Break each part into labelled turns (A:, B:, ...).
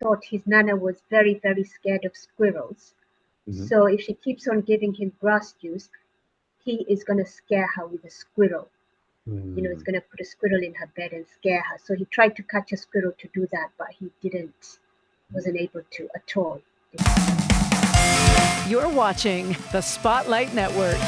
A: thought his nana was very, very scared of squirrels.
B: Mhm.
A: So if she keeps on giving him grass juice, he is going to scare her with a squirrel. He's going to put a squirrel in her bed and scare her. So he tried to catch a squirrel to do that, but he wasn't able to at all.
C: You're watching the Spotlight Network,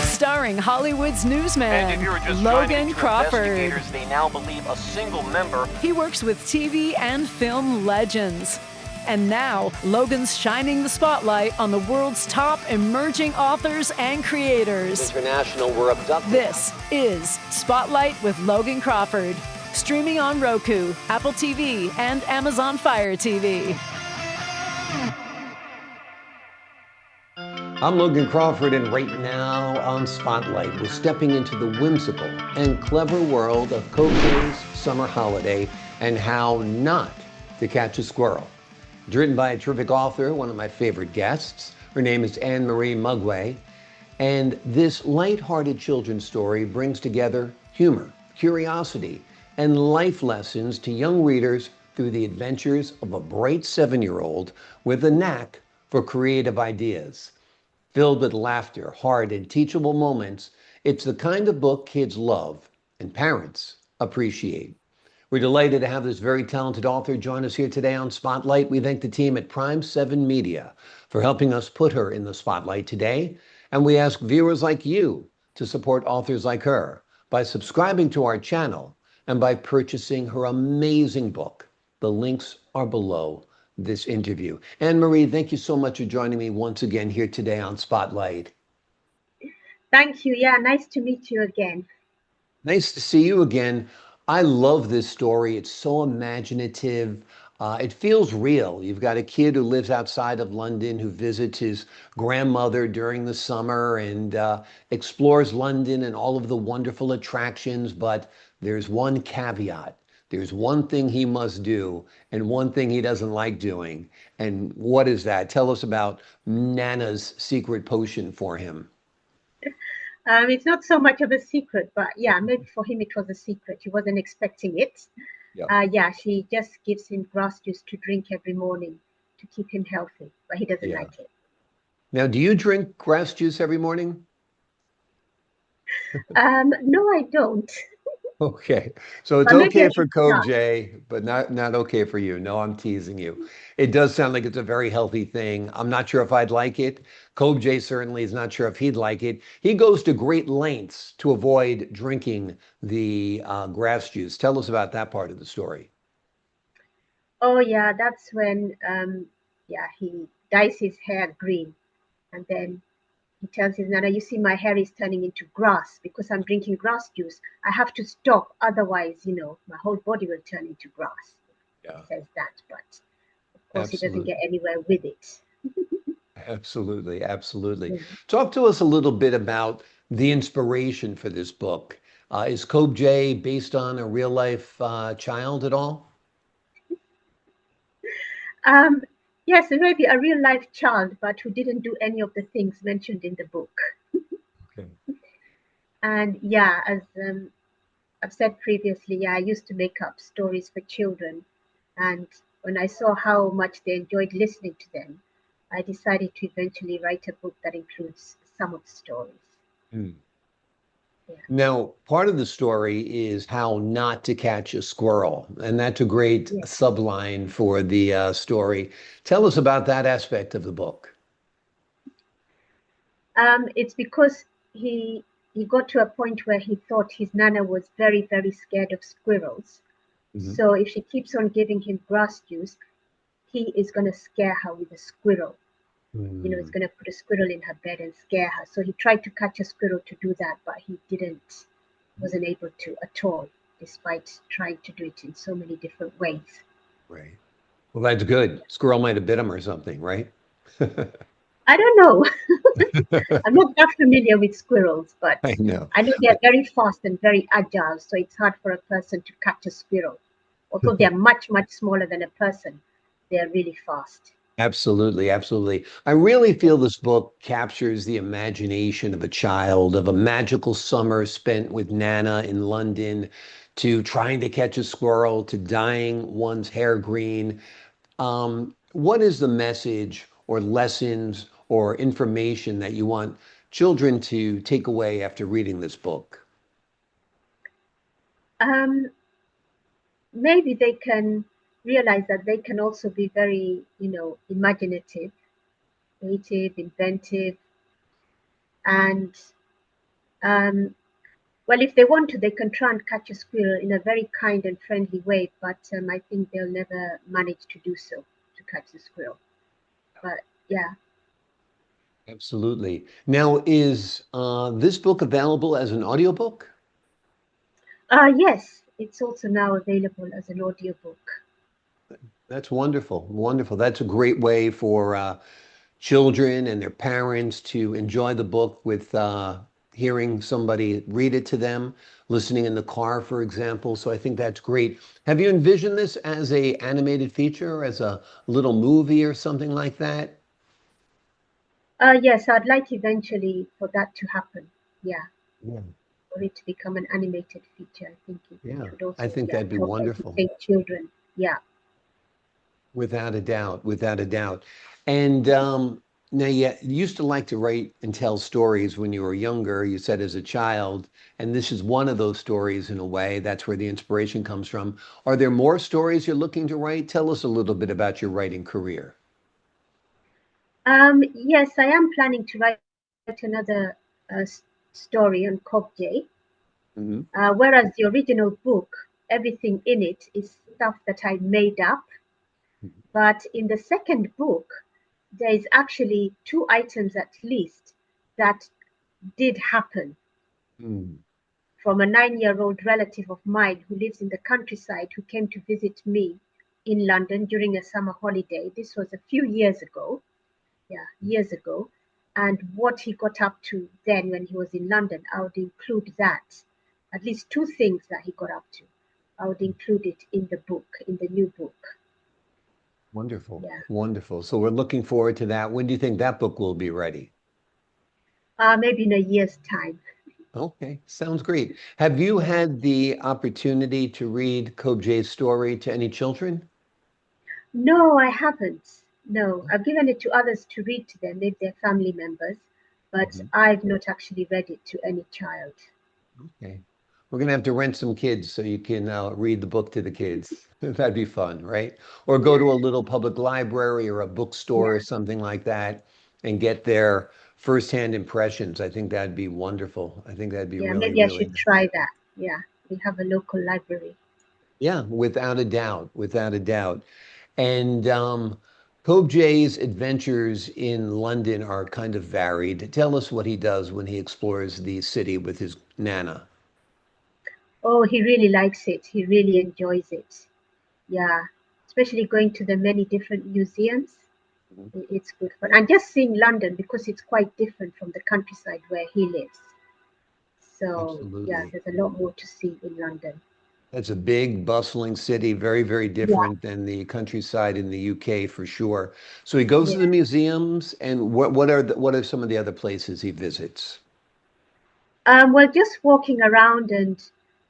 C: starring Hollywood's newsman,
D: And if you're just
C: Logan
D: to
C: Crawford.
D: investigators, they now believe a single member.
C: He works with TV and film legends. And now, Logan's shining the spotlight on the world's top emerging authors and creators.
D: International were abducted.
C: This is Spotlight with Logan Crawford, streaming on Roku, Apple TV, and Amazon Fire TV.
B: I'm Logan Crawford, and right now on Spotlight, we're stepping into the whimsical and clever world of Cobjay's summer holiday and how not to catch a squirrel. It's written by a terrific author, one of my favorite guests. Her name is Anne-Marie Mugwe. And this lighthearted children's story brings together humor, curiosity, and life lessons to young readers through the adventures of a bright 7-year-old with a knack for creative ideas. Filled with laughter, heart, and teachable moments, it's the kind of book kids love and parents appreciate. We're delighted to have this very talented author join us here today on Spotlight. We thank the team at Prime 7 Media for helping us put her in the spotlight today. And we ask viewers like you to support authors like her by subscribing to our channel and by purchasing her amazing book. The links are below this interview. Anne-Marie, thank you so much for joining me once again here today on Spotlight.
A: Thank you. Yeah, nice to meet you again.
B: Nice to see you again. I love this story. It's so imaginative. It feels real. You've got a kid who lives outside of London who visits his grandmother during the summer and explores London and all of the wonderful attractions. But there's one caveat. There's one thing he must do and one thing he doesn't like doing. And what is that? Tell us about Nana's secret potion for him.
A: It's not so much of a secret, but yeah, maybe for him it was a secret. He wasn't expecting it.
B: Yeah.
A: She just gives him grass juice to drink every morning to keep him healthy, but he doesn't like it.
B: Now, do you drink grass juice every morning?
A: No, I don't.
B: Okay, so it's
A: But maybe
B: okay
A: I
B: for
A: should start.
B: Cobjay, but not okay for you. No, I'm teasing you. It does sound like it's a very healthy thing. I'm not sure if I'd like it. Cobjay certainly is not sure if he'd like it. He goes to great lengths to avoid drinking the grass juice. Tell us about that part of the story.
A: Oh yeah, that's when he dyes his hair green, and then he tells his nana, "You see, my hair is turning into grass because I'm drinking grass juice. I have to stop, otherwise, my whole body will turn into grass."
B: Yeah,
A: He says that, but of course he doesn't
B: absolutely.
A: get anywhere with it.
B: Absolutely, absolutely.
A: Mm.
B: Talk to us a little bit about the inspiration for this book. Is Cobjay based on a real life child at all?
A: Um, yes, it may be a real life child, but who didn't do any of the things mentioned in the book.
B: Okay.
A: And yeah, as I've said previously, yeah, I used to make up stories for children. And when I saw how much they enjoyed listening to them, I decided to eventually write a book that includes some of the stories.
B: Hmm.
A: Yeah.
B: Now, part of the story is how not to catch a squirrel, and that's a great
A: Yeah.
B: subline for the story. Tell us about that aspect of the book.
A: It's because he got to a point where he thought his nana was very, very scared of squirrels.
B: Mhm.
A: So if she keeps on giving him grass juice, he is going to scare her with a squirrel. He's going to put a squirrel in her bed and scare her. So he tried to catch a squirrel to do that, but he wasn't able to at all, despite trying to do it in so many different ways.
B: Right. Well, that's good. Squirrel might have bit him or something, right?
A: I don't know. I'm not that familiar with squirrels, but
B: I know.
A: I know they're very fast and very agile, so it's hard for a person to catch a squirrel. Although they're much, much smaller than a person, they're really fast.
B: Absolutely, absolutely. I really feel this book captures the imagination of a child, of a magical summer spent with Nana in London, to trying to catch a squirrel, to dyeing one's hair green. What is the message or lessons or information that you want children to take away after reading this book?
A: Um, Maybe they can realize that they can also be very, imaginative, creative, inventive, and um, well, if they want to, they can try and catch a squirrel in a very kind and friendly way. But I think they'll never manage to do so to catch the squirrel. But yeah,
B: Absolutely. Now, is this book available as an audiobook?
A: yes, it's also now available as an audiobook.
B: That's wonderful. Wonderful. That's a great way for children and their parents to enjoy the book with hearing somebody read it to them, listening in the car, for example. So I think that's great. Have you envisioned this as a animated feature, as a little movie or something like that?
A: Yes, I'd like eventually for that to happen. Yeah,
B: Yeah.
A: for it to become an animated feature. I think it
B: Yeah,
A: would
B: I
A: also,
B: think
A: yeah,
B: that'd be
A: help
B: wonderful.
A: entertain children. Yeah.
B: Without a doubt, without a doubt. And now, you used to like to write and tell stories when you were younger, you said as a child, and this is one of those stories in a way. That's where the inspiration comes from. Are there more stories you're looking to write? Tell us a little bit about your writing career.
A: Yes, I am planning to write another story on Cobjay.
B: Hmm.
A: Whereas the original book, everything in it is stuff that I made up. But in the second book, there is actually two items at least that did happen
B: Mm.
A: from a 9-year-old relative of mine who lives in the countryside who came to visit me in London during a summer holiday. This was a few years ago. Yeah, years ago. And what he got up to then when he was in London, I would include that. At least two things that he got up to. I would include it in the book, in the new book.
B: Wonderful,
A: Yeah.
B: wonderful. So we're looking forward to that. When do you think that book will be ready?
A: Maybe in a year's time.
B: Okay, sounds great. Have you
A: Yeah.
B: had the opportunity to read Cobjay's story to any children?
A: No, I haven't. No, I've given it to others to read to them, maybe their family members, but
B: Mhm.
A: I've not actually read it to any child.
B: Okay. We're gonna have to rent some kids so you can read the book to the kids. That'd be fun, right? Or go
A: Yeah,
B: to a little public library or a bookstore or
A: yeah,
B: something like that and get their firsthand impressions. I think that'd be wonderful. I think that'd be
A: yeah.
B: really,
A: Maybe I
B: really
A: should
B: nice.
A: try that. Yeah, we have a local library.
B: Yeah, without a doubt, without a doubt. And Cobjay's adventures in London are kind of varied. Tell us what he does when he explores the city with his Nana.
A: Oh, he really likes it. He really enjoys it. Yeah, especially going to the many different museums.
B: Mhm.
A: It's good fun. And just seeing London because it's quite different from the countryside where he lives. So, yeah,
B: Absolutely.
A: there's a lot more to see in London.
B: That's a big, bustling city, very, very
A: Yeah,
B: different than the countryside in the UK for sure. So he goes to the
A: yeah.
B: museums, and what are some of the other places he visits?
A: Well, just walking around and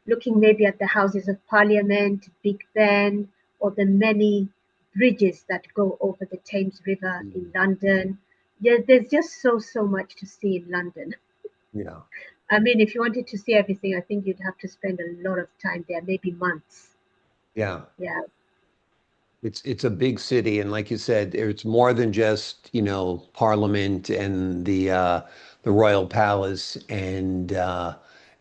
A: looking maybe at the Houses of Parliament, Big Ben, or the many bridges that go over the Thames River in
B: Mm.
A: London. Yeah, there's just so much to see in London.
B: Yeah,
A: I mean, if you wanted to see everything, I think you'd have to spend a lot of time there, maybe months.
B: yeah.
A: Yeah,
B: It's a big city, and like you said, it's more than just, Parliament and the Royal Palace and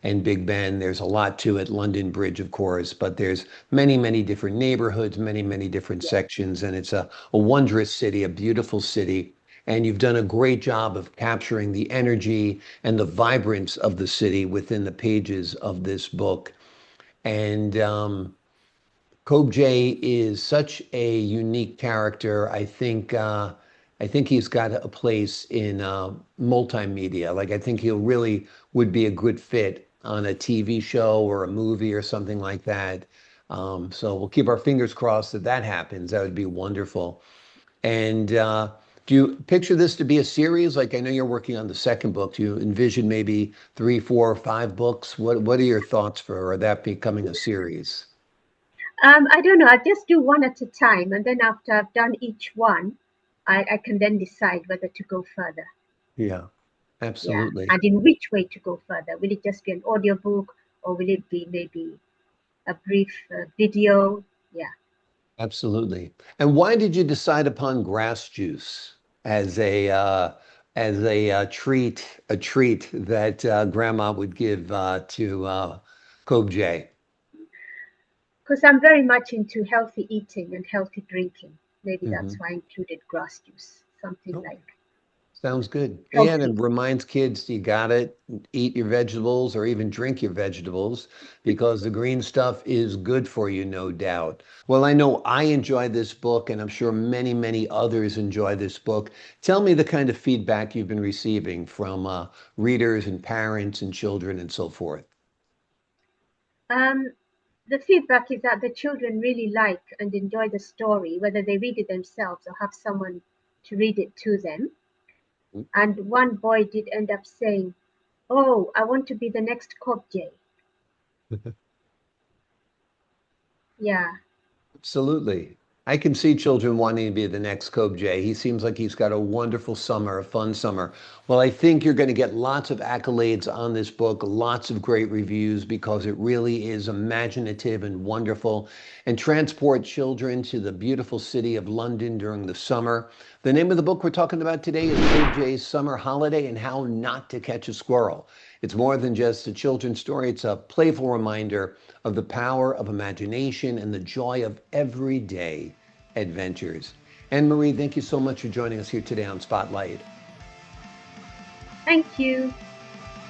B: Big Ben. There's a lot to it. London Bridge, of course, but there's many, many different neighborhoods, many, many different
A: yeah,
B: sections, and it's a wondrous city, a beautiful city. And you've done a great job of capturing the energy and the vibrance of the city within the pages of this book. And Cobjay is such a unique character. I think he's got a place in multimedia. Like I think he'll really would be a good fit on a TV show or a movie or something like that. So we'll keep our fingers crossed that that happens. That would be wonderful. And do you picture this to be a series? Like I know you're working on the second book. Do you envision maybe 3, 4, or 5 books? What are your thoughts for that becoming a series?
A: I don't know. I just do one at a time, and then after I've done each one, I can then decide whether to go further.
B: Yeah,
A: Yeah,
B: absolutely.
A: and in which way to go further? Will it just be an audiobook, or will it be maybe a brief video? Yeah.
B: Absolutely. And why did you decide upon grass juice as a treat that Grandma would give to Cobjay?
A: Because I'm very much into healthy eating and healthy drinking. Maybe
B: Hmm.
A: that's why I included grass juice, something
B: Okay.
A: like
B: Sounds good. And it
A: healthy.
B: reminds kids you got it, eat your vegetables or even drink your vegetables because the green stuff is good for you, no doubt. Well, I know I enjoy this book, and I'm sure many, many others enjoy this book. Tell me the kind of feedback you've been receiving from readers and parents and children and so forth.
A: Um, the feedback is that the children really like and enjoy the story, whether they read it themselves or have someone to read it to them. And one boy did end up saying, "Oh, I want to be the next Cobjay." Yeah,
B: Absolutely. I can see children wanting to be the next Cobjay. He seems like he's got a wonderful summer, a fun summer. Well, I think you're going to get lots of accolades on this book, lots of great reviews because it really is imaginative and wonderful and transport children to the beautiful city of London during the summer. The name of the book we're talking about today is Cobjay's Summer Holiday and How Not to Catch a Squirrel. It's more than just a children's story. It's a playful reminder of the power of imagination and the joy of everyday adventures. Anne Marie, thank you so much for joining us here today on Spotlight.
A: thank you.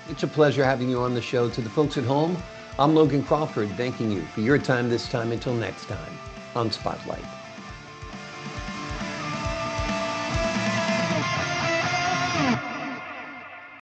B: It's a pleasure having you on the show. To the folks at home, I'm Logan Crawford, thanking you for your time this time. Until next time on Spotlight.